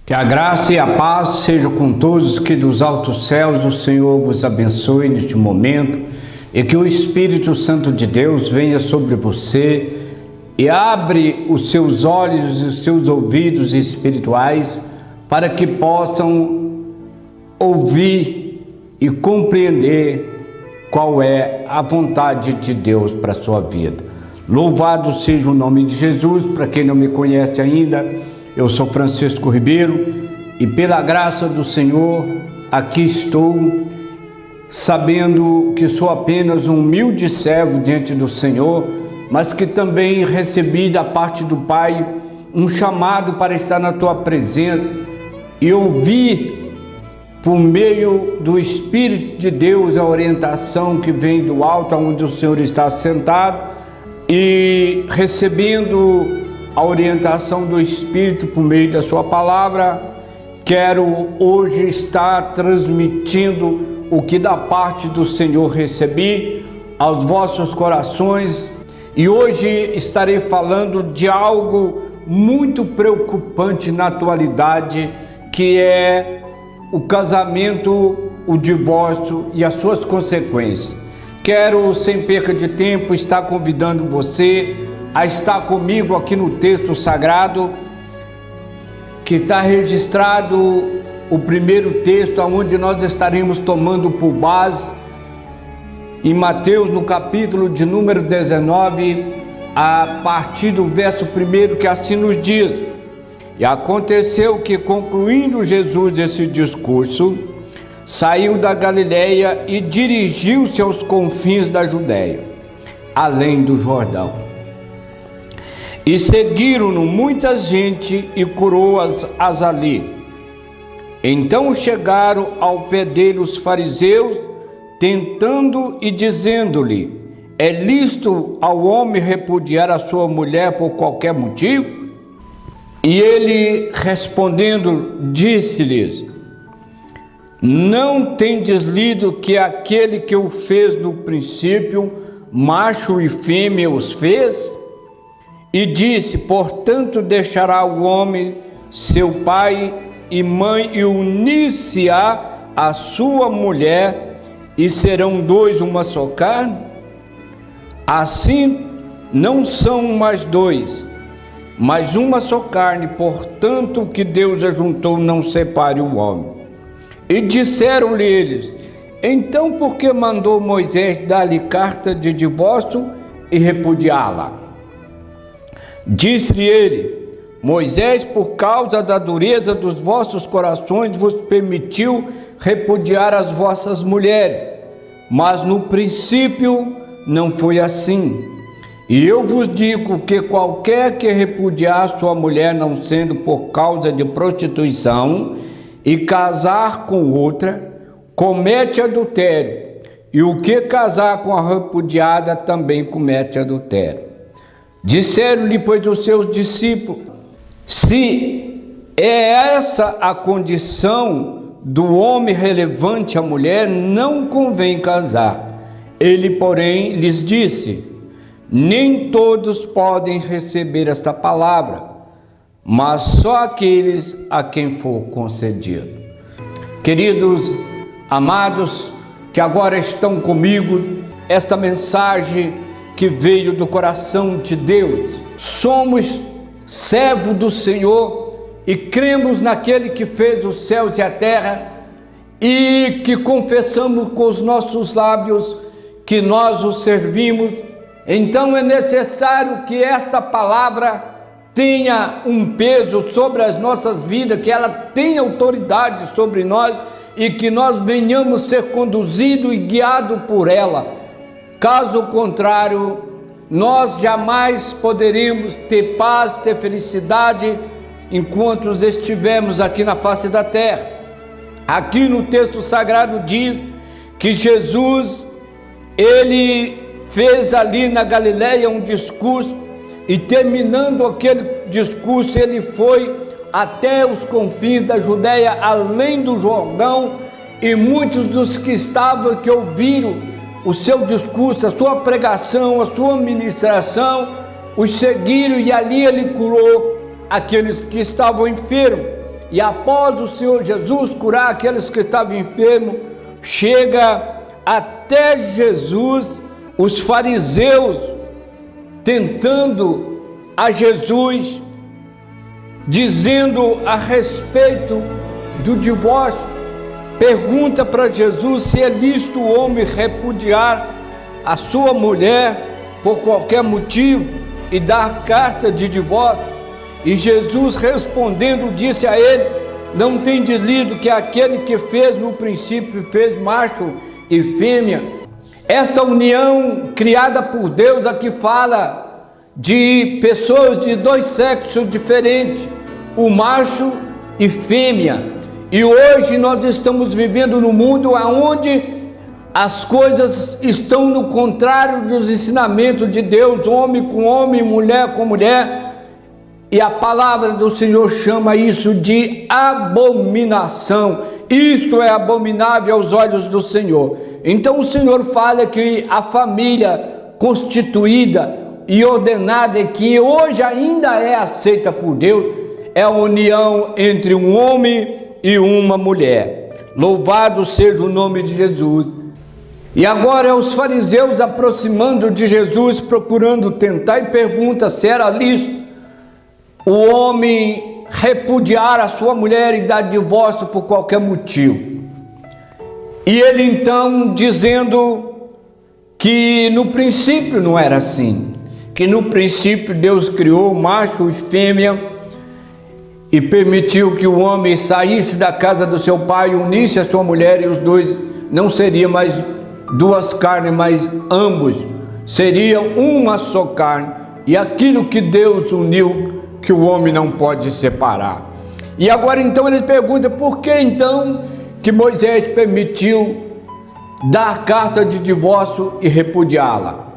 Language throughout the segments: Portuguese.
Que a graça e a paz sejam com todos, que dos altos céus o Senhor vos abençoe neste momento e que o Espírito Santo de Deus venha sobre você e abre os seus olhos e os seus ouvidos espirituais para que possam ouvir e compreender qual é a vontade de Deus para a sua vida. Louvado seja o nome de Jesus. Para quem não me conhece ainda, eu sou Francisco Ribeiro e pela graça do Senhor aqui estou, sabendo que sou apenas um humilde servo diante do Senhor, mas que também recebi da parte do Pai um chamado para estar na tua presença e ouvir por meio do Espírito de Deus a orientação que vem do alto, onde o Senhor está sentado, e recebendo a orientação do Espírito por meio da sua palavra, quero hoje estar transmitindo o que da parte do Senhor recebi aos vossos corações, e hoje estarei falando de algo muito preocupante na atualidade, que é o casamento, o divórcio e as suas consequências. Quero, sem perca de tempo, estar convidando você a estar comigo aqui no texto sagrado, que está registrado o primeiro texto, onde nós estaremos tomando por base, em Mateus, no capítulo de número 19, a partir do verso 1, que assim nos diz: E aconteceu que, concluindo Jesus esse discurso, saiu da Galileia e dirigiu-se aos confins da Judéia, além do Jordão. E seguiram-no muita gente e curou-as ali. Então chegaram ao pé dele os fariseus, tentando e dizendo-lhe: É lícito ao homem repudiar a sua mulher por qualquer motivo? E ele, respondendo, disse-lhes: Não tendes lido que aquele que o fez no princípio, macho e fêmea os fez? E disse: Portanto deixará o homem seu pai e mãe e unir-se-á à sua mulher, e serão dois uma só carne? Assim não são mais dois, mas uma só carne. Portanto, o que Deus ajuntou não separe o homem. E disseram-lhe eles: Então por que mandou Moisés dar-lhe carta de divórcio e repudiá-la? Disse-lhe ele: Moisés, por causa da dureza dos vossos corações, vos permitiu repudiar as vossas mulheres, mas no princípio não foi assim. E eu vos digo que qualquer que repudiar sua mulher, não sendo por causa de prostituição, e casar com outra, comete adultério, e o que casar com a repudiada também comete adultério. Disseram-lhe, pois, os seus discípulos: Se é essa a condição do homem relevante à mulher, não convém casar. Ele, porém, lhes disse: Nem todos podem receber esta palavra, mas só aqueles a quem for concedido. Queridos, amados, que agora estão comigo, esta mensagem que veio do coração de Deus. Somos servos do Senhor e cremos naquele que fez os céus e a terra, e que confessamos com os nossos lábios que nós o servimos. Então é necessário que esta palavra tenha um peso sobre as nossas vidas, que ela tenha autoridade sobre nós e que nós venhamos ser conduzidos e guiados por ela. Caso contrário, nós jamais poderemos ter paz, ter felicidade enquanto estivermos aqui na face da terra. Aqui no texto sagrado diz que Jesus, ele fez ali na Galileia um discurso, e terminando aquele discurso, ele foi até os confins da Judéia, além do Jordão, e muitos dos que estavam, que ouviram o seu discurso, a sua pregação, a sua ministração, os seguiram, e ali ele curou aqueles que estavam enfermos. e após o Senhor Jesus curar aqueles que estavam enfermos, chega até Jesus, os fariseus tentando a Jesus, dizendo a respeito do divórcio. Pergunta para Jesus se é lícito o homem repudiar a sua mulher por qualquer motivo e dar carta de divórcio. E Jesus respondendo disse a ele: não tem lido que aquele que fez no princípio fez macho e fêmea? Esta união criada por Deus aqui fala de pessoas de dois sexos diferentes, o macho e fêmea. E hoje nós estamos vivendo num mundo onde as coisas estão no contrário dos ensinamentos de Deus, homem com homem, mulher com mulher, e a palavra do Senhor chama isso de abominação. Isto é abominável aos olhos do Senhor. Então o Senhor fala que a família constituída e ordenada, que hoje ainda é aceita por Deus, é a união entre um homem e uma mulher. Louvado seja o nome de Jesus. E agora os fariseus aproximando de Jesus, procurando tentar, e pergunta se era lícito o homem repudiar a sua mulher e dar divórcio por qualquer motivo. E ele então dizendo que no princípio não era assim, que no princípio Deus criou macho e fêmea e permitiu que o homem saísse da casa do seu pai, unisse a sua mulher, e os dois não seriam mais duas carnes, mas ambos seriam uma só carne. E aquilo que Deus uniu, que o homem não pode separar. E agora então ele pergunta por que então que Moisés permitiu dar carta de divórcio e repudiá-la.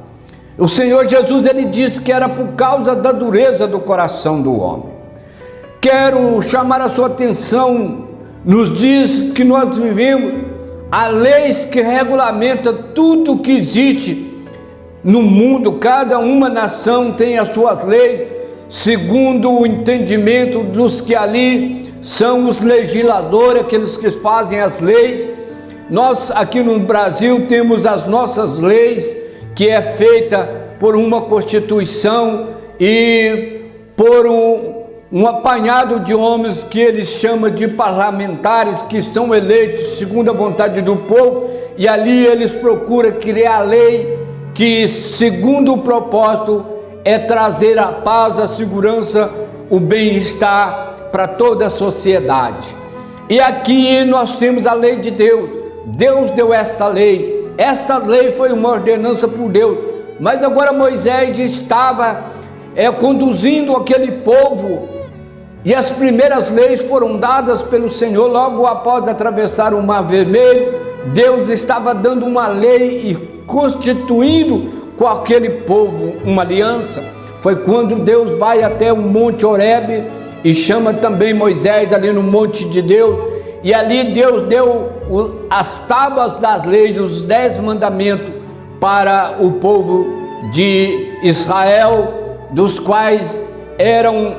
O Senhor Jesus, ele disse que era por causa da dureza do coração do homem. Quero chamar a sua atenção nos dias que nós vivemos, há leis que regulamentam tudo que existe no mundo. Cada uma nação tem as suas leis, segundo o entendimento dos que ali são os legisladores, aqueles que fazem as leis. Nós aqui no Brasil temos as nossas leis, que é feita por uma Constituição e por um apanhado de homens que eles chamam de parlamentares, que são eleitos segundo a vontade do povo, e ali eles procuram criar lei que, segundo o propósito, é trazer a paz, a segurança, o bem-estar para toda a sociedade. E aqui nós temos a lei de Deus. Deus deu esta lei. Esta lei foi uma ordenança por Deus. Mas agora Moisés estava conduzindo aquele povo, e as primeiras leis foram dadas pelo Senhor logo após atravessar o Mar Vermelho. Deus estava dando uma lei e constituindo com aquele povo uma aliança. Foi quando Deus vai até o Monte Horebe e chama também Moisés ali no Monte de Deus, e ali Deus deu as tábuas das leis, os 10 mandamentos para o povo de Israel, dos quais eram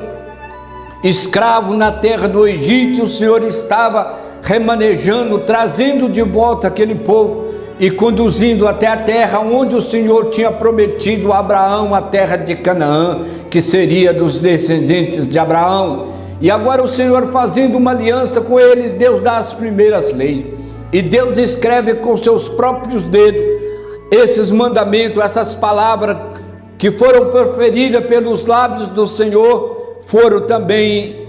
escravo na terra do Egito. O Senhor estava remanejando, trazendo de volta aquele povo e conduzindo até a terra onde o Senhor tinha prometido a Abraão, a terra de Canaã, que seria dos descendentes de Abraão. E agora o Senhor fazendo uma aliança com ele, Deus dá as primeiras leis, e Deus escreve com seus próprios dedos esses mandamentos, essas palavras que foram proferidas pelos lábios do Senhor, foram também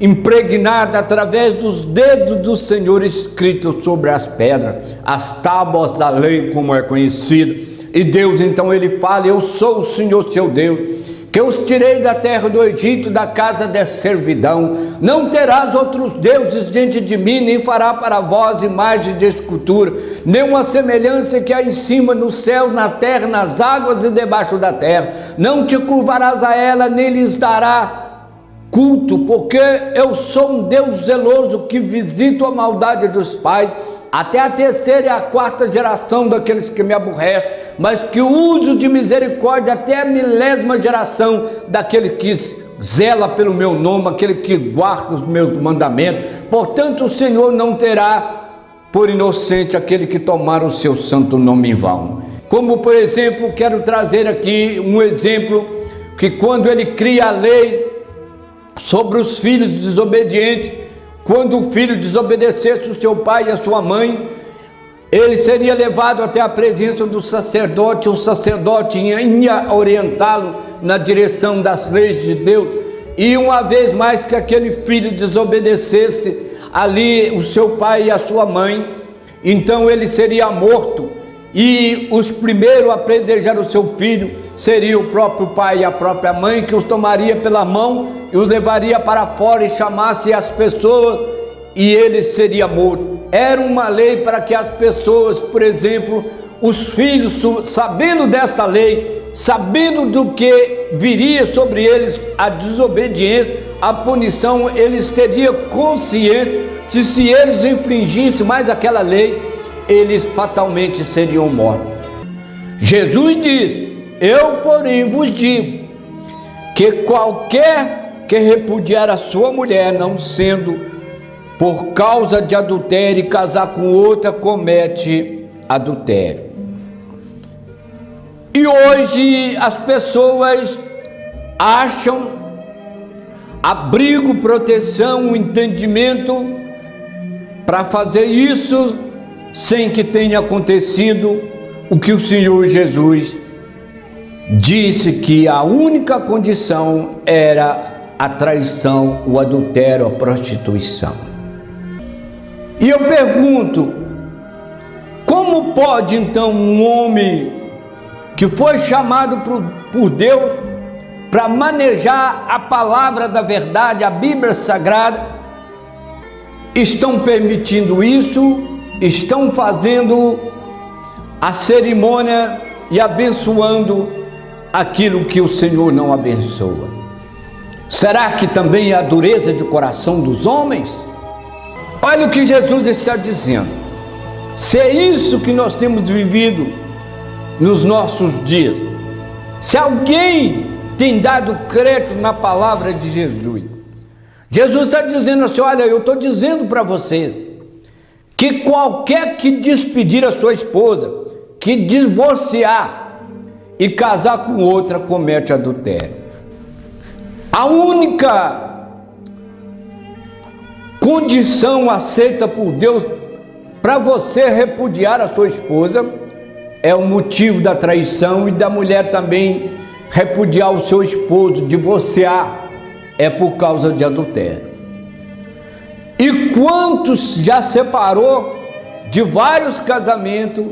impregnadas através dos dedos do Senhor escritos sobre as pedras, as tábuas da lei, como é conhecido. E Deus então ele fala: eu sou o Senhor seu Deus, que os tirei da terra do Egito, da casa da servidão. Não terás outros deuses diante de mim, nem fará para vós imagem de escultura, nem uma semelhança que há em cima no céu, na terra, nas águas e debaixo da terra. Não te curvarás a ela, nem lhes dará culto, porque eu sou um Deus zeloso, que visito a maldade dos pais até a terceira e a quarta geração daqueles que me aborrecem, mas que uso de misericórdia até a milésima geração daqueles que zela pelo meu nome, aquele que guarda os meus mandamentos. Portanto, o Senhor não terá por inocente aquele que tomar o seu santo nome em vão. Como, por exemplo, quero trazer aqui um exemplo que quando ele cria a lei sobre os filhos desobedientes, quando o filho desobedecesse o seu pai e a sua mãe, ele seria levado até a presença do sacerdote, o sacerdote ia orientá-lo na direção das leis de Deus, e uma vez mais que aquele filho desobedecesse ali o seu pai e a sua mãe, então ele seria morto, e os primeiros a apedrejar o seu filho seria o próprio pai e a própria mãe, que os tomaria pela mão e os levaria para fora e chamasse as pessoas, e ele seria morto. Era uma lei para que as pessoas, por exemplo, os filhos, sabendo desta lei, sabendo do que viria sobre eles a desobediência, a punição, eles teriam consciência de se eles infringissem mais aquela lei, eles fatalmente seriam mortos. Jesus diz: eu, porém, vos digo que qualquer que repudiar a sua mulher, não sendo por causa de adultério, e casar com outra, comete adultério. E hoje as pessoas acham abrigo, proteção, entendimento para fazer isso sem que tenha acontecido o que o Senhor Jesus disse, que a única condição era a traição, o adultério, a prostituição. E eu pergunto, como pode então um homem que foi chamado por Deus para manejar a palavra da verdade, a Bíblia Sagrada, estão permitindo isso, estão fazendo a cerimônia e abençoando aquilo que o Senhor não abençoa? Será que também é a dureza de coração dos homens? Olha o que Jesus está dizendo. Se é isso que nós temos vivido nos nossos dias, se alguém tem dado crédito na palavra de Jesus, Jesus está dizendo assim: olha, eu estou dizendo para vocês que qualquer que despedir a sua esposa, que divorciar e casar com outra, comete adultério. A única condição aceita por Deus para você repudiar a sua esposa é o motivo da traição, e da mulher também repudiar o seu esposo, divorciar, é por causa de adultério. E quantos já separou de vários casamentos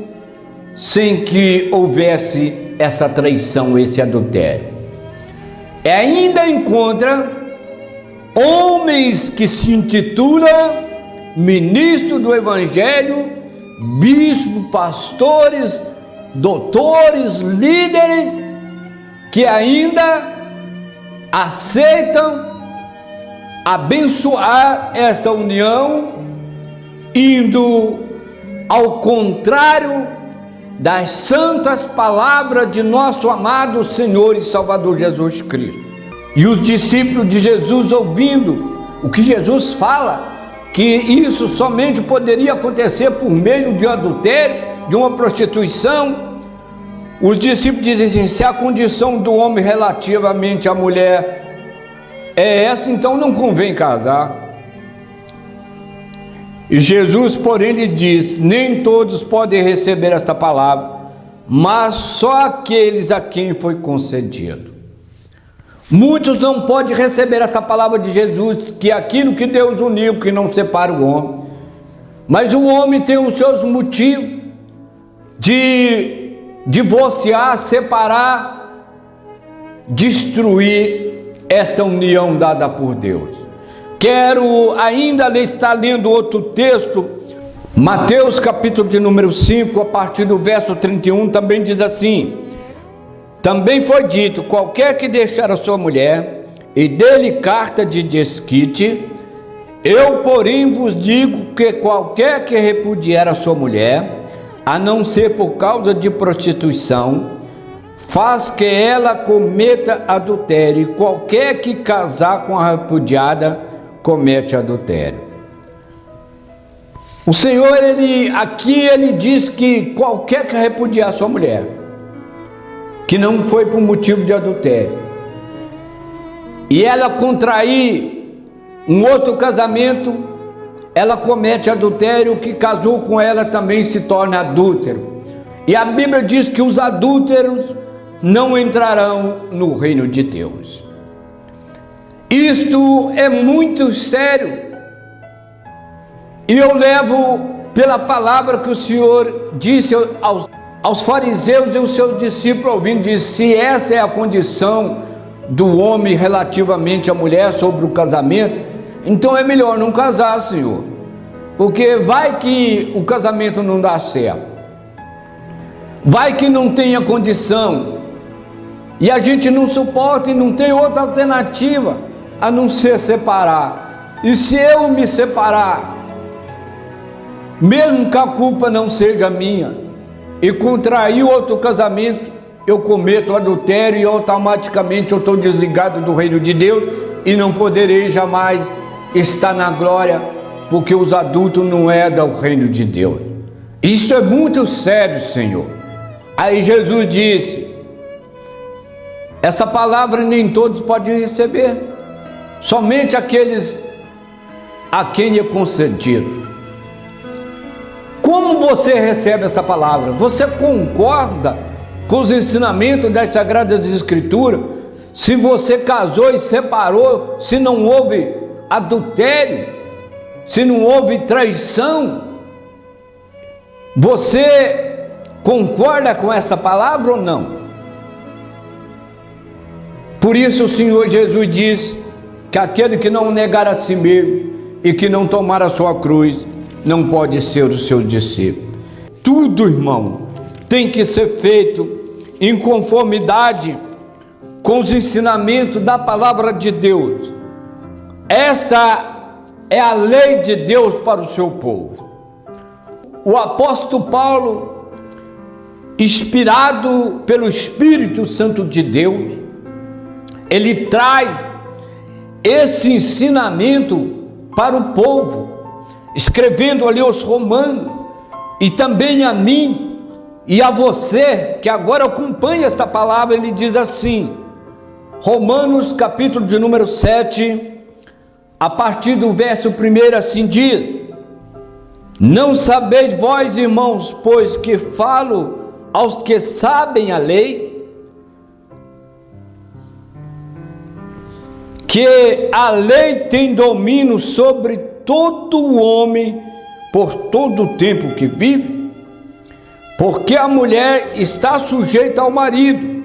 sem que houvesse essa traição, esse adultério? E ainda encontra homens que se intitulam ministro do Evangelho, bispo, pastores, doutores, líderes, que ainda aceitam abençoar esta união, indo ao contrário das santas palavras de nosso amado Senhor e Salvador Jesus Cristo. E os discípulos de Jesus, ouvindo o que Jesus fala, que isso somente poderia acontecer por meio de um adultério, de uma prostituição, os discípulos dizem assim: se a condição do homem relativamente à mulher é essa, então não convém casar. E Jesus, porém, lhe diz: nem todos podem receber esta palavra, mas só aqueles a quem foi concedido. Muitos não podem receber esta palavra de Jesus, que é aquilo que Deus uniu, que não separa o homem. Mas o homem tem os seus motivos de divorciar, separar, destruir esta união dada por Deus. Quero ainda estar lendo outro texto, Mateus capítulo de número 5, a partir do verso 31, também diz assim: também foi dito: qualquer que deixar a sua mulher e dê-lhe carta de desquite, eu, porém, vos digo que qualquer que repudiar a sua mulher, a não ser por causa de prostituição, faz que ela cometa adultério, e qualquer que casar com a repudiada comete adultério. O Senhor, ele diz que qualquer que repudiar sua mulher, que não foi por motivo de adultério, e ela contrair um outro casamento, ela comete adultério, o que casou com ela também se torna adúltero. E a Bíblia diz que os adúlteros não entrarão no reino de Deus. Isto é muito sério. E eu levo pela palavra que o Senhor disse aos fariseus e aos seus discípulos, ouvindo, disse: se essa é a condição do homem relativamente à mulher sobre o casamento, então é melhor não casar, Senhor, porque vai que o casamento não dá certo, vai que não tenha condição, e a gente não suporta e não tem outra alternativa a não ser separar. E se eu me separar, mesmo que a culpa não seja minha, e contrair outro casamento, eu cometo adultério e automaticamente eu estou desligado do reino de Deus e não poderei jamais estar na glória, porque os adultos não é do reino de Deus. Isto é muito sério, Senhor. Aí Jesus disse: esta palavra nem todos podem receber, somente aqueles a quem é concedido. Como você recebe esta palavra? Você concorda com os ensinamentos das Sagradas Escrituras? Se você casou e separou, se não houve adultério, se não houve traição, você concorda com esta palavra ou não? Por isso o Senhor Jesus diz que aquele que não negar a si mesmo e que não tomar a sua cruz não pode ser o seu discípulo. Tudo, irmão, tem que ser feito em conformidade com os ensinamentos da palavra de Deus. Esta é a lei de Deus para o seu povo. O apóstolo Paulo, inspirado pelo Espírito Santo de Deus, ele traz esse ensinamento para o povo, escrevendo ali aos Romanos, e também a mim e a você que agora acompanha esta palavra. Ele diz assim, Romanos capítulo de número 7, a partir do verso 1, assim diz: não sabeis vós, irmãos, pois que falo aos que sabem a lei, que a lei tem domínio sobre todo o homem por todo o tempo que vive, porque a mulher está sujeita ao marido,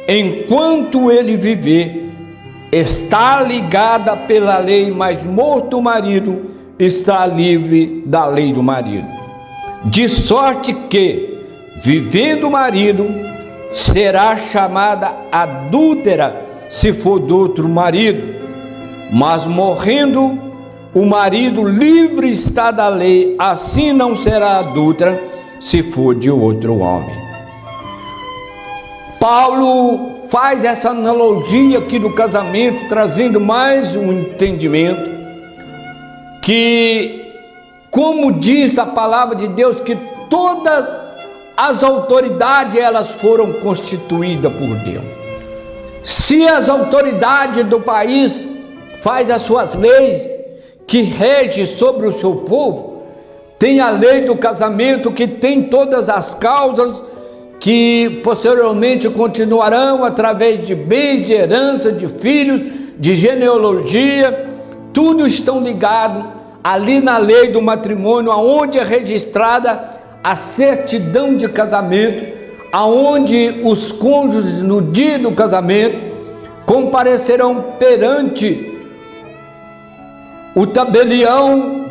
enquanto ele viver, está ligada pela lei, mas morto o marido, está livre da lei do marido. De sorte que, vivendo o marido, será chamada adúltera se for do outro marido, mas morrendo o marido, livre está da lei, assim não será adúltera se for de outro homem. Paulo faz essa analogia aqui do casamento, trazendo mais um entendimento, que, como diz a palavra de Deus, que todas as autoridades, elas foram constituídas por Deus. Se as autoridades do país faz as suas leis que regem sobre o seu povo, tem a lei do casamento que tem todas as causas que posteriormente continuarão através de bens, de herança, de filhos, de genealogia, tudo estão ligados ali na lei do matrimônio, aonde é registrada a certidão de casamento, aonde os cônjuges no dia do casamento comparecerão perante o tabelião,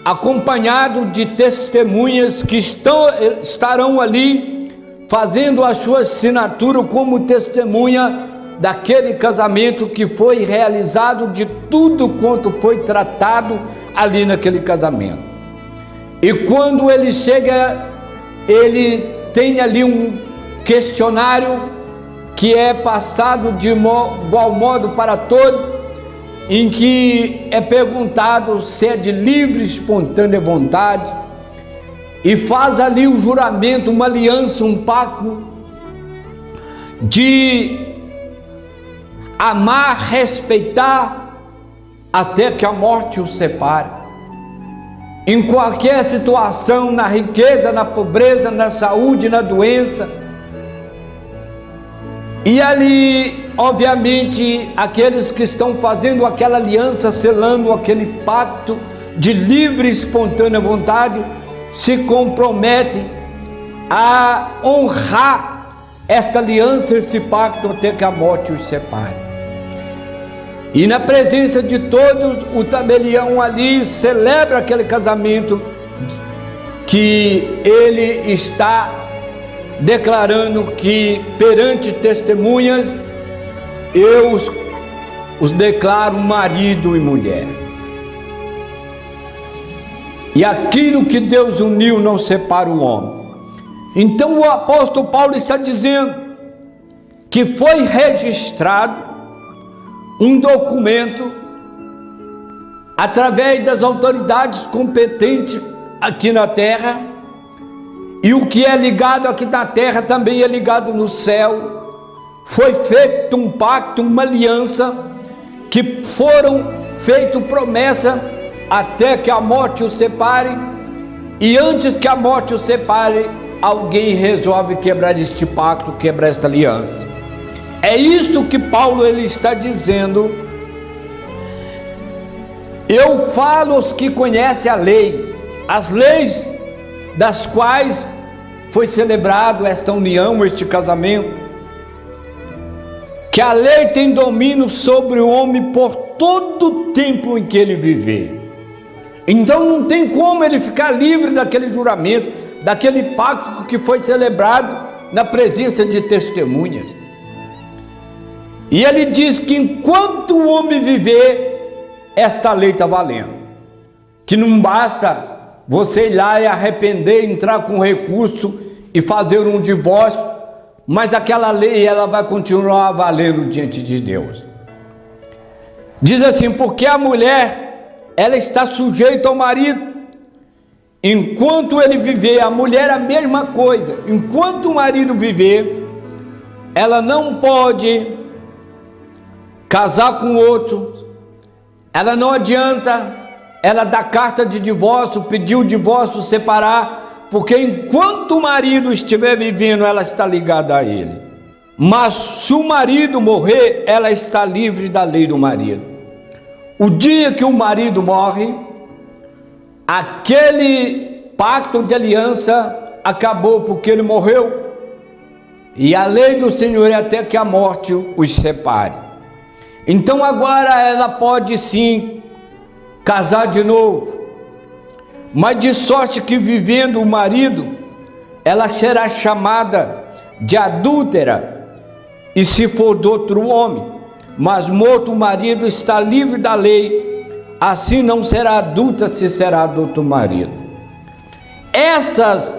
acompanhado de testemunhas que estarão ali fazendo a sua assinatura como testemunha daquele casamento que foi realizado, de tudo quanto foi tratado ali naquele casamento. E quando ele chega, ele tem ali questionário que é passado de igual modo para todos, em que é perguntado se é de livre e espontânea vontade, e faz ali um juramento, uma aliança, um pacto de amar, respeitar, até que a morte os separe. Em qualquer situação, na riqueza, na pobreza, na saúde, na doença. E ali, obviamente, aqueles que estão fazendo aquela aliança, selando aquele pacto de livre e espontânea vontade, se comprometem a honrar esta aliança, esse pacto, até que a morte os separe. E na presença de todos, o tabelião ali celebra aquele casamento que ele está declarando que perante testemunhas, eu os declaro marido e mulher. E aquilo que Deus uniu não separa o homem. Então o apóstolo Paulo está dizendo que foi registrado um documento através das autoridades competentes aqui na terra, e o que é ligado aqui na terra também é ligado no céu. Foi feito um pacto, uma aliança, que foram feitas promessa até que a morte os separe, e antes que a morte os separe, alguém resolve quebrar este pacto, quebrar esta aliança. É isto que Paulo ele está dizendo. Eu falo aos que conhecem a lei, as leis das quais foi celebrado esta união, este casamento, que a lei tem domínio sobre o homem por todo o tempo em que ele viver. Então não tem como ele ficar livre daquele juramento, daquele pacto que foi celebrado na presença de testemunhas. E ele diz que enquanto o homem viver, esta lei está valendo. Que não basta você ir lá e arrepender, entrar com recurso e fazer um divórcio, mas aquela lei ela vai continuar valendo diante de Deus. Diz assim, porque a mulher, ela está sujeita ao marido. Enquanto ele viver, a mulher a mesma coisa. Enquanto o marido viver, ela não pode casar com outro, ela não adianta ela dar carta de divórcio, pedir o divórcio, separar, porque enquanto o marido estiver vivendo, ela está ligada a ele. Mas se o marido morrer, ela está livre da lei do marido. O dia que o marido morre, aquele pacto de aliança acabou, porque ele morreu, e a lei do Senhor é até que a morte os separe. Então agora ela pode sim casar de novo, mas de sorte que vivendo o marido, ela será chamada de adúltera, e se for do outro homem, mas morto o marido está livre da lei, assim não será adúltera se será do outro marido. Estas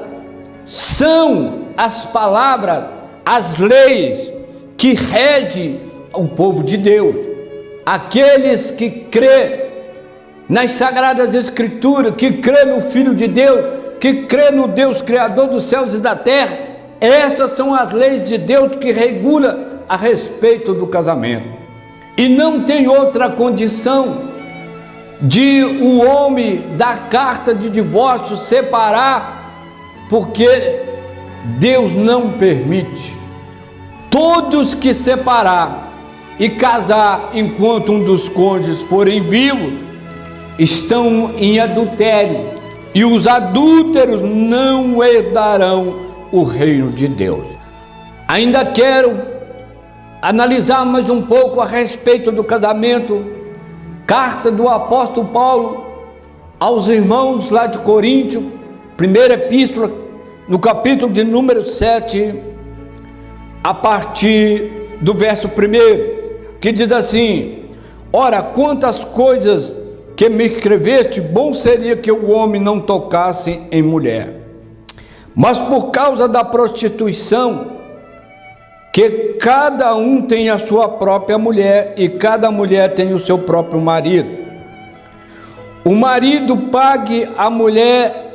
são as palavras, as leis que regem o povo de Deus, aqueles que crê nas Sagradas Escrituras, que crê no Filho de Deus, que crê no Deus Criador dos céus e da terra. Essas são as leis de Deus que regulam a respeito do casamento. E não tem outra condição de o homem dar carta de divórcio, separar, porque Deus não permite. Todos que separar e casar enquanto um dos cônjuges forem vivos, estão em adultério, e os adúlteros não herdarão o reino de Deus. Ainda quero analisar mais um pouco a respeito do casamento. Carta do apóstolo Paulo aos irmãos lá de Coríntio, primeira epístola, no capítulo de número 7, a partir do verso 1, que diz assim: ora, quantas coisas que me escreveste, bom seria que o homem não tocasse em mulher. Mas por causa da prostituição, que cada um tem a sua própria mulher e cada mulher tem o seu próprio marido. O marido pague à mulher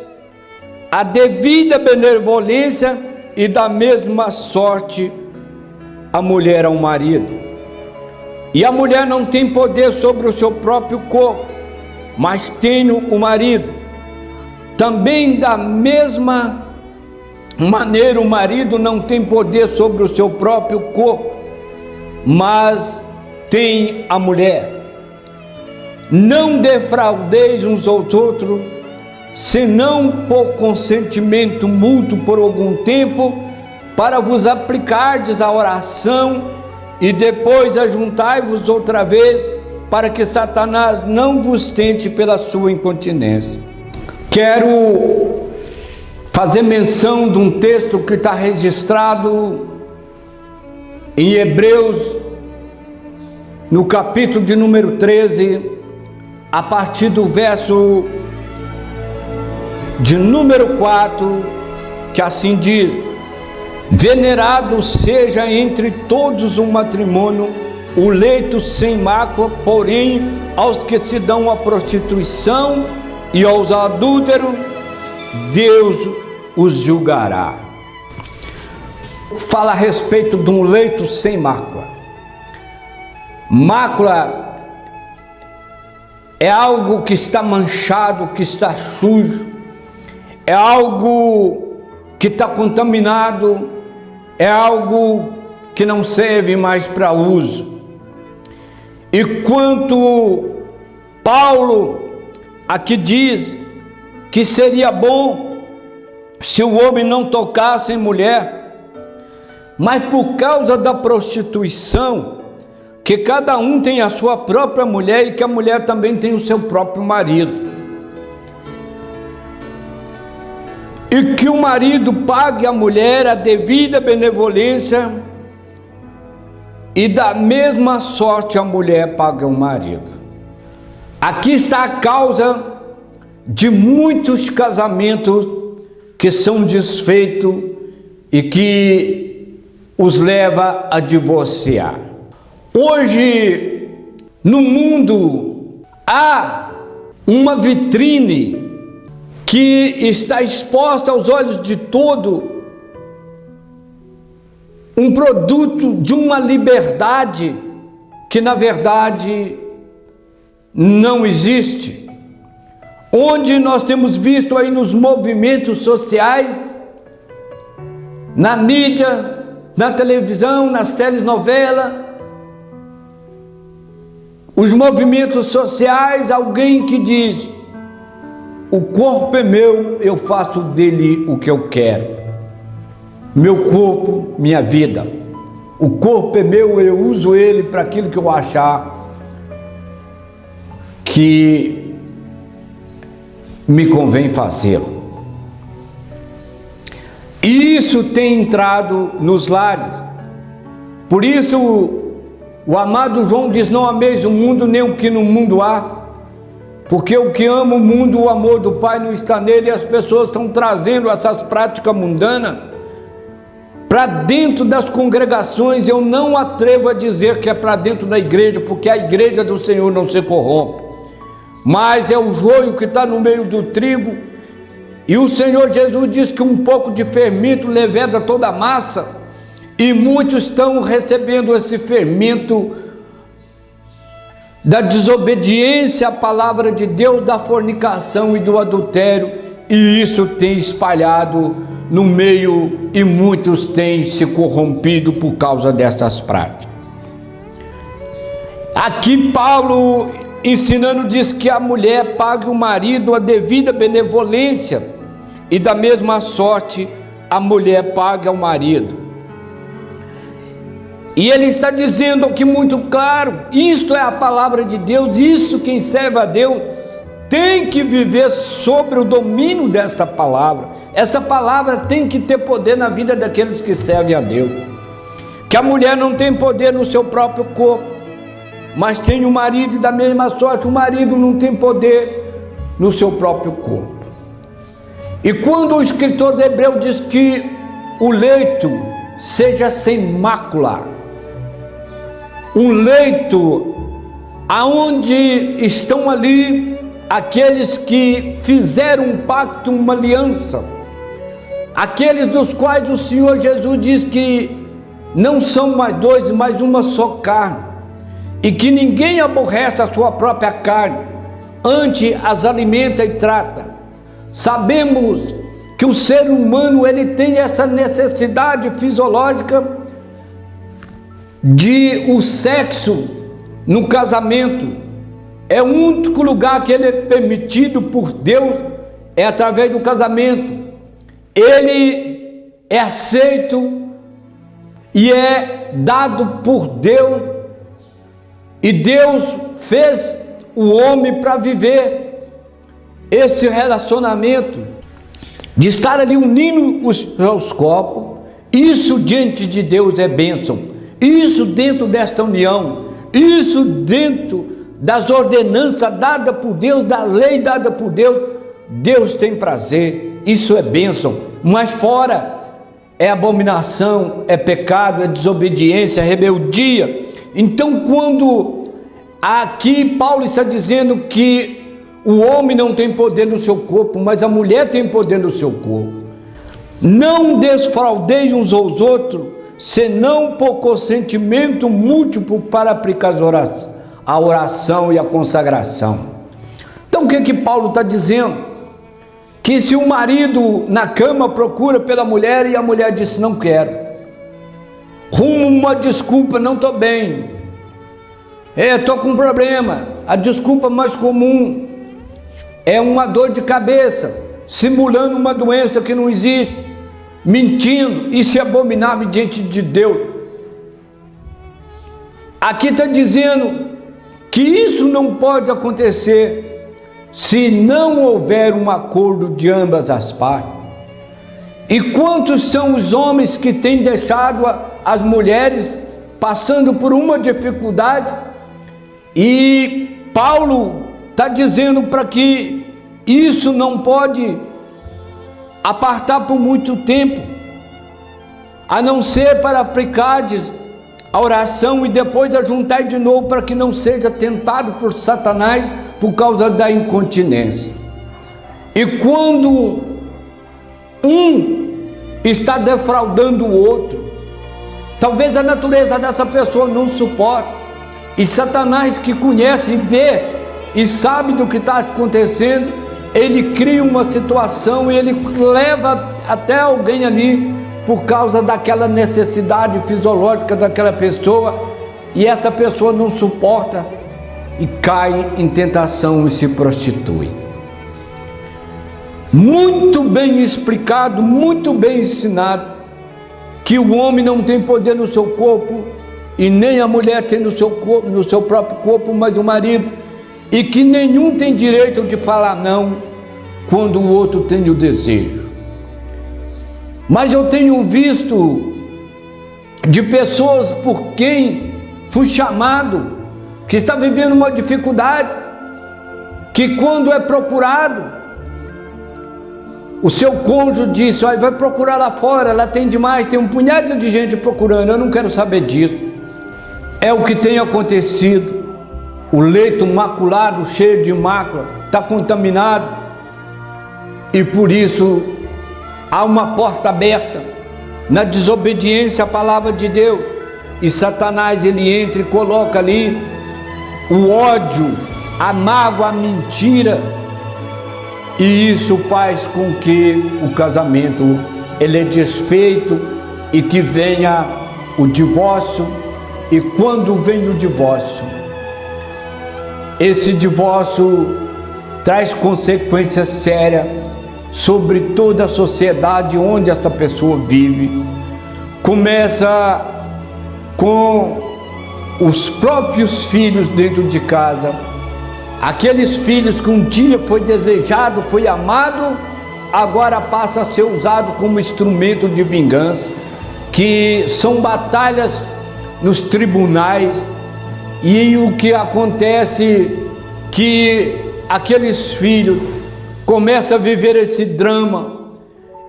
a devida benevolência e da mesma sorte a mulher ao marido. E a mulher não tem poder sobre o seu próprio corpo, mas tem o marido. Também da mesma maneira o marido não tem poder sobre o seu próprio corpo, mas tem a mulher. Não defraudeis uns aos outros, senão por consentimento mútuo por algum tempo, para vos aplicardes à oração, e depois ajuntai-vos outra vez, para que Satanás não vos tente pela sua incontinência. Quero fazer menção de um texto que está registrado em Hebreus, no capítulo de número 13, a partir do verso de número 4, que assim diz: venerado seja entre todos o matrimônio, o leito sem mácula, porém aos que se dão à prostituição e aos adúlteros, Deus os julgará. Fala a respeito de um leito sem mácula. Mácula é algo que está manchado, que está sujo, é algo que está contaminado, é algo que não serve mais para uso. E quanto Paulo aqui diz que seria bom se o homem não tocasse em mulher, mas por causa da prostituição, que cada um tem a sua própria mulher e que a mulher também tem o seu próprio marido. E que o marido pague à mulher a devida benevolência e da mesma sorte a mulher paga ao marido. Aqui está a causa de muitos casamentos que são desfeitos e que os leva a divorciar. Hoje, no mundo, há uma vitrine que está exposta aos olhos de todo, um produto de uma liberdade que na verdade não existe. Onde nós temos visto aí nos movimentos sociais, na mídia, na televisão, nas telenovelas, os movimentos sociais, alguém que diz: o corpo é meu, eu faço dele o que eu quero. Meu corpo, minha vida. O corpo é meu, eu uso ele para aquilo que eu achar que me convém fazê-lo. E isso tem entrado nos lares. Por isso o amado João diz: não ameis o mundo nem o que no mundo há, porque o que ama o mundo, o amor do Pai não está nele. E as pessoas estão trazendo essas práticas mundanas para dentro das congregações. Eu não atrevo a dizer que é para dentro da igreja, porque a igreja do Senhor não se corrompe, mas é o joio que está no meio do trigo. E o Senhor Jesus diz que um pouco de fermento leveda toda a massa, e muitos estão recebendo esse fermento da desobediência à palavra de Deus, da fornicação e do adultério, e isso tem espalhado no meio, e muitos têm se corrompido por causa dessas práticas. Aqui Paulo, ensinando, diz que a mulher pague o marido a devida benevolência, e da mesma sorte a mulher paga ao marido. E ele está dizendo aqui muito claro: isto é a palavra de Deus, isso quem serve a Deus tem que viver sobre o domínio desta palavra. Esta palavra tem que ter poder na vida daqueles que servem a Deus. Que a mulher não tem poder no seu próprio corpo, mas tem o marido, e da mesma sorte o marido não tem poder no seu próprio corpo. E quando o escritor de Hebreus diz que o leito seja sem mácula, um leito aonde estão ali aqueles que fizeram um pacto, uma aliança, aqueles dos quais o Senhor Jesus diz que não são mais dois, mas uma só carne, e que ninguém aborrece a sua própria carne, antes as alimenta e trata. Sabemos que o ser humano ele tem essa necessidade fisiológica de o sexo no casamento. É o único lugar que ele é permitido por Deus, é através do casamento. Ele é aceito e é dado por Deus, e Deus fez o homem para viver esse relacionamento, de estar ali unindo os seus corpos. Isso diante de Deus é bênção, isso dentro desta união, isso dentro das ordenanças dadas por Deus, da lei dada por Deus, Deus tem prazer, isso é bênção. Mas fora é abominação, é pecado, é desobediência, é rebeldia. Então, quando aqui Paulo está dizendo que o homem não tem poder no seu corpo, mas a mulher tem poder no seu corpo. Não desfraudeis uns aos outros, senão por consentimento múltiplo para aplicar a oração e a consagração. Então o que Paulo está dizendo? Que se o marido na cama procura pela mulher e a mulher diz não quero, rumo uma desculpa, não estou bem, estou com um problema. A desculpa mais comum é uma dor de cabeça, simulando uma doença que não existe, mentindo. Isso é abominável diante de Deus. Aqui está dizendo que isso não pode acontecer se não houver um acordo de ambas as partes. E quantos são os homens que têm deixado as mulheres passando por uma dificuldade, e Paulo está dizendo para que isso não pode apartar por muito tempo, a não ser para aplicardes a oração e depois ajuntar de novo, para que não seja tentado por Satanás por causa da incontinência. E quando um está defraudando o outro, talvez a natureza dessa pessoa não suporte, e Satanás, que conhece, vê e sabe do que está acontecendo, ele cria uma situação e ele leva até alguém ali por causa daquela necessidade fisiológica daquela pessoa, e essa pessoa não suporta e cai em tentação e se prostitui. Muito bem explicado, muito bem ensinado, que o homem não tem poder no seu corpo e nem a mulher tem no seu corpo, no seu próprio corpo, mas o marido, e que nenhum tem direito de falar não quando o outro tem o desejo. Mas eu tenho visto de pessoas por quem fui chamado, que está vivendo uma dificuldade, que quando é procurado, o seu cônjuge disse: olha, vai procurar lá fora, ela tem demais, tem um punhado de gente procurando, eu não quero saber disso. É o que tem acontecido. O leito maculado, cheio de mácula, está contaminado, e por isso há uma porta aberta na desobediência à palavra de Deus, e Satanás ele entra e coloca ali o ódio, a mágoa, a mentira, e isso faz com que o casamento ele é desfeito e que venha o divórcio. E quando vem o divórcio, esse divórcio traz consequências sérias sobre toda a sociedade onde essa pessoa vive. Começa com os próprios filhos dentro de casa, aqueles filhos que um dia foi desejado, foi amado, agora passa a ser usado como instrumento de vingança, que são batalhas nos tribunais. E o que acontece que aqueles filhos começam a viver esse drama,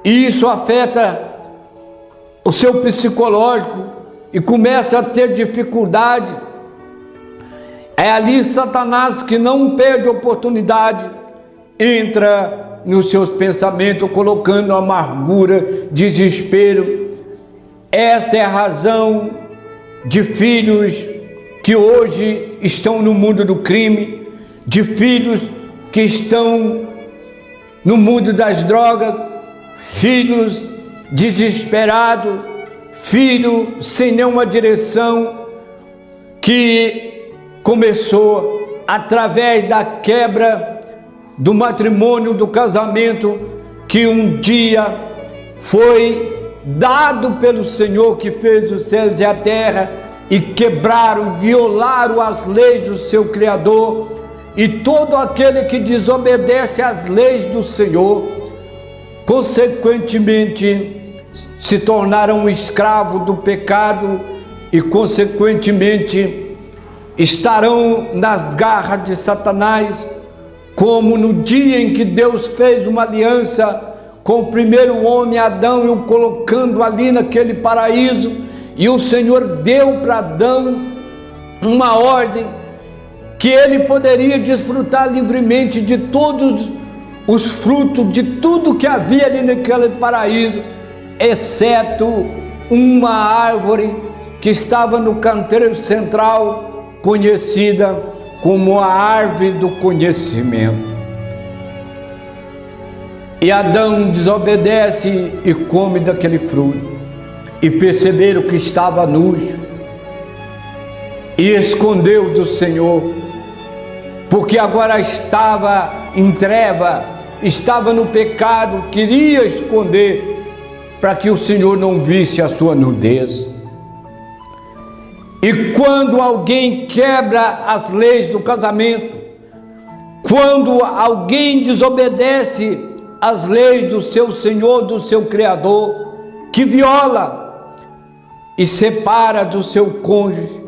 e isso afeta o seu psicológico e começa a ter dificuldade. É ali Satanás, que não perde oportunidade, entra nos seus pensamentos, colocando amargura, desespero. Esta é a razão de filhos que hoje estão no mundo do crime, de filhos que estão no mundo das drogas, filhos desesperados, filho sem nenhuma direção, que começou através da quebra do matrimônio, do casamento, que um dia foi dado pelo Senhor, que fez os céus e a terra, e quebraram, violaram as leis do seu Criador. E todo aquele que desobedece às leis do Senhor, consequentemente, se tornaram um escravo do pecado e, consequentemente, estarão nas garras de Satanás, como no dia em que Deus fez uma aliança com o primeiro homem, Adão, e o colocando ali naquele paraíso, e o Senhor deu para Adão uma ordem que ele poderia desfrutar livremente de todos os frutos, de tudo que havia ali naquele paraíso, exceto uma árvore que estava no canteiro central, conhecida como a árvore do conhecimento. E Adão desobedece e come daquele fruto, e perceberam que estava nu, e escondeu do Senhor, porque agora estava em treva, estava no pecado, queria esconder para que o Senhor não visse a sua nudez. E quando alguém quebra as leis do casamento, quando alguém desobedece às leis do seu Senhor, do seu Criador, que viola e separa do seu cônjuge,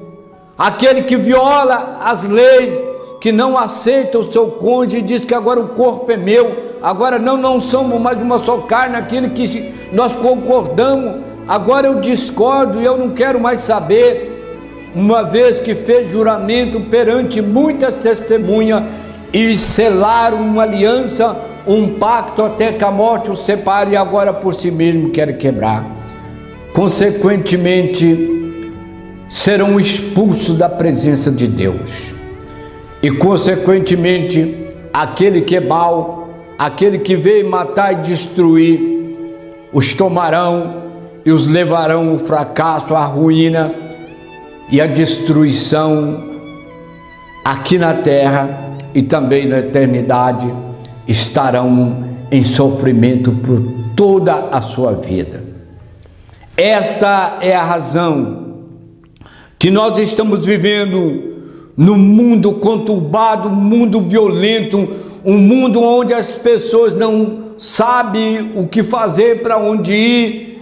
aquele que viola as leis, que não aceita o seu cônjuge e diz que agora o corpo é meu, agora não somos mais uma só carne, aquele que nós concordamos, agora eu discordo e eu não quero mais saber. Uma vez que fez juramento perante muitas testemunhas e selaram uma aliança, um pacto até que a morte os separe, e agora por si mesmo quer quebrar. Consequentemente, serão expulsos da presença de Deus. E consequentemente, aquele que é mau, aquele que veio matar e destruir, os tomarão e os levarão ao fracasso, à ruína e a destruição aqui na terra, e também na eternidade estarão em sofrimento por toda a sua vida. Esta é a razão que nós estamos vivendo no mundo conturbado, um mundo violento, um mundo onde as pessoas não sabem o que fazer, para onde ir,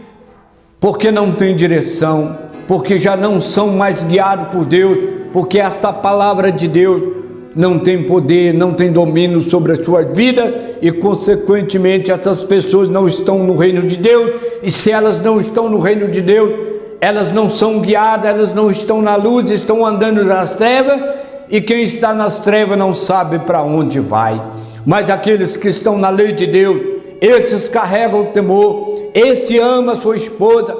porque não tem direção, porque já não são mais guiados por Deus, porque esta palavra de Deus não tem poder, não tem domínio sobre a sua vida, e consequentemente essas pessoas não estão no reino de Deus, e se elas não estão no reino de Deus, elas não são guiadas, elas não estão na luz, estão andando nas trevas, e quem está nas trevas não sabe para onde vai. Mas aqueles que estão na lei de Deus, esses carregam o temor, esse ama a sua esposa,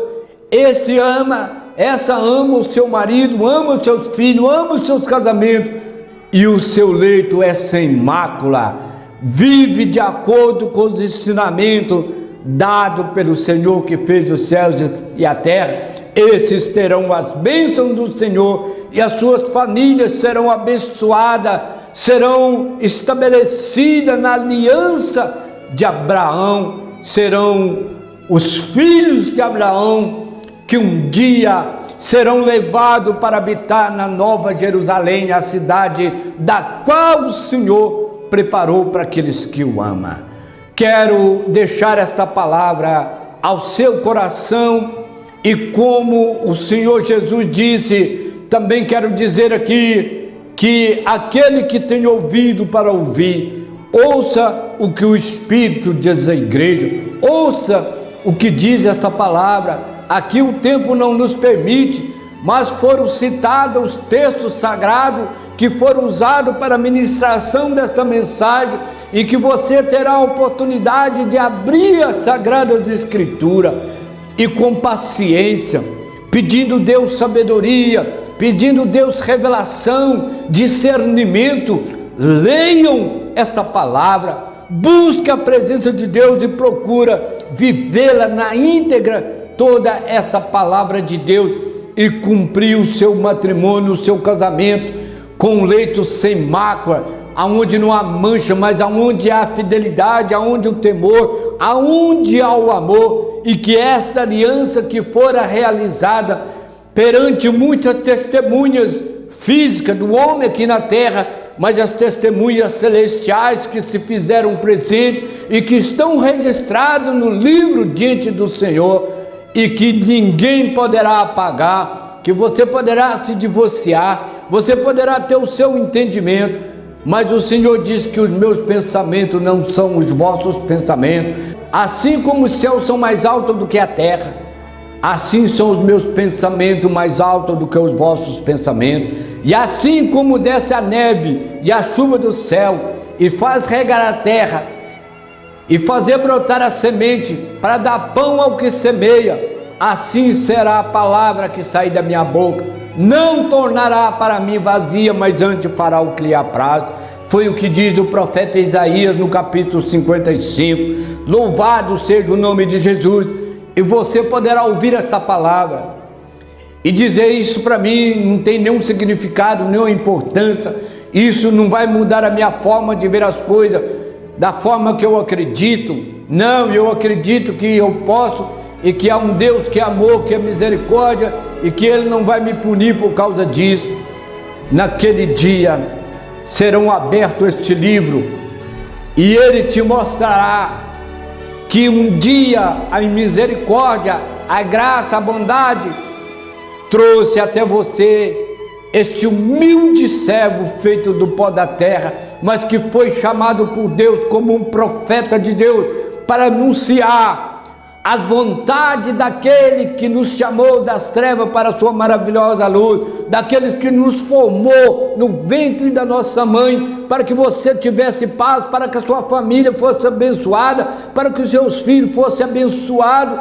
essa ama o seu marido, ama os seus filhos, ama os seus casamentos, e o seu leito é sem mácula, vive de acordo com os ensinamentos dados pelo Senhor que fez os céus e a terra. Esses terão as bênçãos do Senhor, e as suas famílias serão abençoadas, serão estabelecidas na aliança de Abraão, serão os filhos de Abraão, que um dia serão levados para habitar na Nova Jerusalém, a cidade da qual o Senhor preparou para aqueles que o amam. Quero deixar esta palavra ao seu coração, e como o Senhor Jesus disse, também quero dizer aqui, que aquele que tem ouvido para ouvir, ouça o que o Espírito diz à igreja, ouça o que diz esta palavra, aqui o tempo não nos permite, mas foram citados os textos sagrados que foram usados para a ministração desta mensagem, e que você terá a oportunidade de abrir as Sagradas Escrituras e com paciência, pedindo Deus sabedoria, pedindo Deus revelação, discernimento, leiam esta palavra, busque a presença de Deus e procura vivê-la na íntegra, toda esta palavra de Deus, e cumprir o seu matrimônio, o seu casamento, com um leito sem mácula, aonde não há mancha, mas aonde há fidelidade, aonde o temor, aonde há o amor, e que esta aliança que fora realizada perante muitas testemunhas físicas do homem aqui na terra, mas as testemunhas celestiais que se fizeram presente e que estão registrados no livro diante do Senhor, e que ninguém poderá apagar, que você poderá se divorciar, você poderá ter o seu entendimento, mas o Senhor diz que os meus pensamentos não são os vossos pensamentos. Assim como os céus são mais altos do que a terra, assim são os meus pensamentos mais altos do que os vossos pensamentos. E assim como desce a neve e a chuva do céu e faz regar a terra e fazer brotar a semente para dar pão ao que semeia, assim será a palavra que sair da minha boca. Não tornará para mim vazia, mas antes fará o que lhe apraz. Foi o que diz o profeta Isaías no capítulo 55. Louvado seja o nome de Jesus. E você poderá ouvir esta palavra e dizer: isso para mim não tem nenhum significado, nenhuma importância, isso não vai mudar a minha forma de ver as coisas da forma que eu acredito. Não, eu acredito que eu posso, e que há um Deus que é amor, que é misericórdia, e que Ele não vai me punir por causa disso. Naquele dia serão abertos este livro, e Ele te mostrará que um dia a misericórdia, a graça, a bondade trouxe até você este humilde servo feito do pó da terra, mas que foi chamado por Deus como um profeta de Deus para anunciar as vontades daquele que nos chamou das trevas para a sua maravilhosa luz, daquele que nos formou no ventre da nossa mãe, para que você tivesse paz, para que a sua família fosse abençoada, para que os seus filhos fossem abençoados,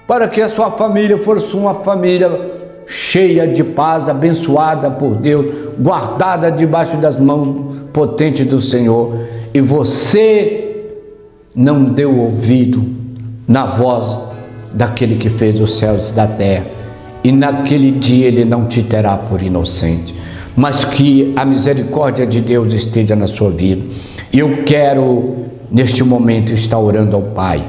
para que a sua família fosse uma família cheia de paz, abençoada por Deus, guardada debaixo das mãos potentes do Senhor. E você não deu ouvido na voz daquele que fez os céus e da terra, e naquele dia Ele não te terá por inocente, mas que a misericórdia de Deus esteja na sua vida. E eu quero neste momento estar orando ao Pai.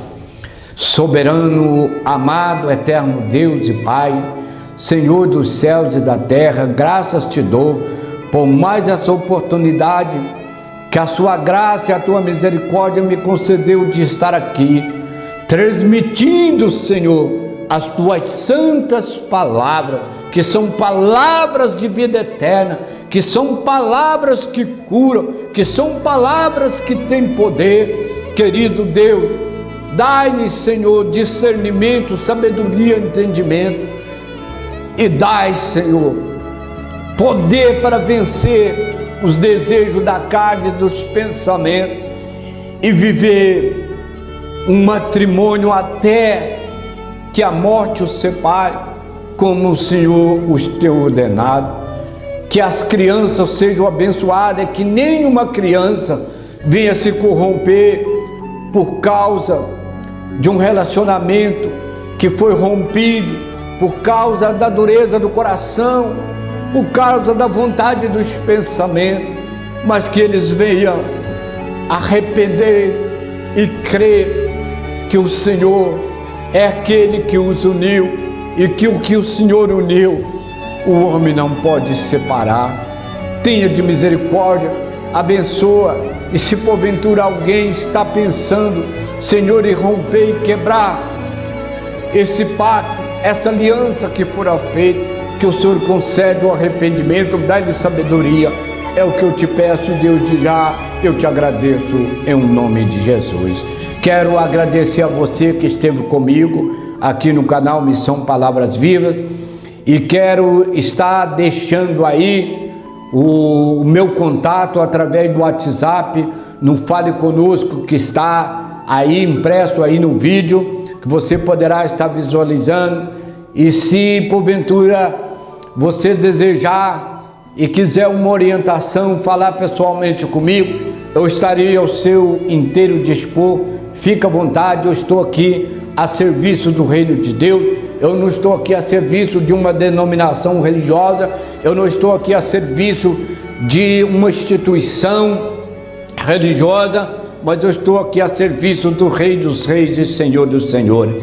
Soberano, amado, eterno Deus e Pai, Senhor dos céus e da terra, graças te dou por mais essa oportunidade que a sua graça e a tua misericórdia me concedeu de estar aqui, transmitindo, Senhor, as tuas santas palavras, que são palavras de vida eterna, que são palavras que curam, que são palavras que têm poder. Querido Deus, dai-nos, Senhor, discernimento, sabedoria, entendimento, e dai, Senhor, poder para vencer os desejos da carne e dos pensamentos, e viver um matrimônio até que a morte os separe, como o Senhor os tem ordenado. Que as crianças sejam abençoadas, que nenhuma criança venha se corromper por causa de um relacionamento que foi rompido, por causa da dureza do coração, por causa da vontade dos pensamentos, mas que eles venham arrepender e crer que o Senhor é aquele que os uniu, e que o que o Senhor uniu, o homem não pode separar. Tenha de misericórdia, abençoa, e se porventura alguém está pensando, Senhor, em romper e quebrar esse pacto, esta aliança que fora feita, que o Senhor concede o arrependimento, dá-lhe sabedoria. É o que eu te peço, Deus, de já eu te agradeço em nome de Jesus. Quero agradecer a você que esteve comigo aqui no canal Missão Palavras Vivas, e quero estar deixando aí o meu contato através do WhatsApp, no Fale Conosco, que está aí impresso aí no vídeo, que você poderá estar visualizando. E se porventura você desejar e quiser uma orientação, falar pessoalmente comigo, eu estarei ao seu inteiro dispor. Fica à vontade, eu estou aqui a serviço do reino de Deus. Eu não estou aqui a serviço de uma denominação religiosa, eu não estou aqui a serviço de uma instituição religiosa, mas eu estou aqui a serviço do Rei dos Reis e Senhor dos Senhores.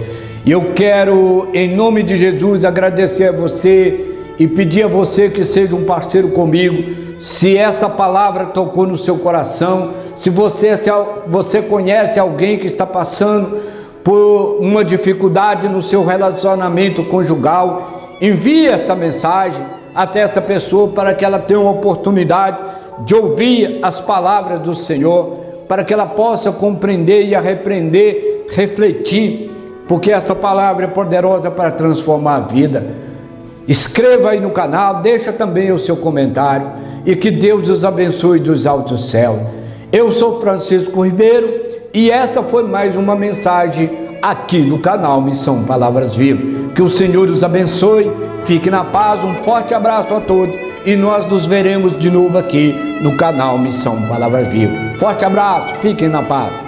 E eu quero, em nome de Jesus, agradecer a você e pedir a você que seja um parceiro comigo. Se esta palavra tocou no seu coração, se você conhece alguém que está passando por uma dificuldade no seu relacionamento conjugal, envie esta mensagem até esta pessoa para que ela tenha uma oportunidade de ouvir as palavras do Senhor, para que ela possa compreender e repreender, refletir, porque esta palavra é poderosa para transformar a vida. Inscreva aí no canal, deixa também o seu comentário e que Deus os abençoe dos altos céus. Eu sou Francisco Ribeiro e esta foi mais uma mensagem aqui no canal Missão Palavras Vivas. Que o Senhor os abençoe, fique na paz, um forte abraço a todos e nós nos veremos de novo aqui no canal Missão Palavras Vivas. Forte abraço, fiquem na paz.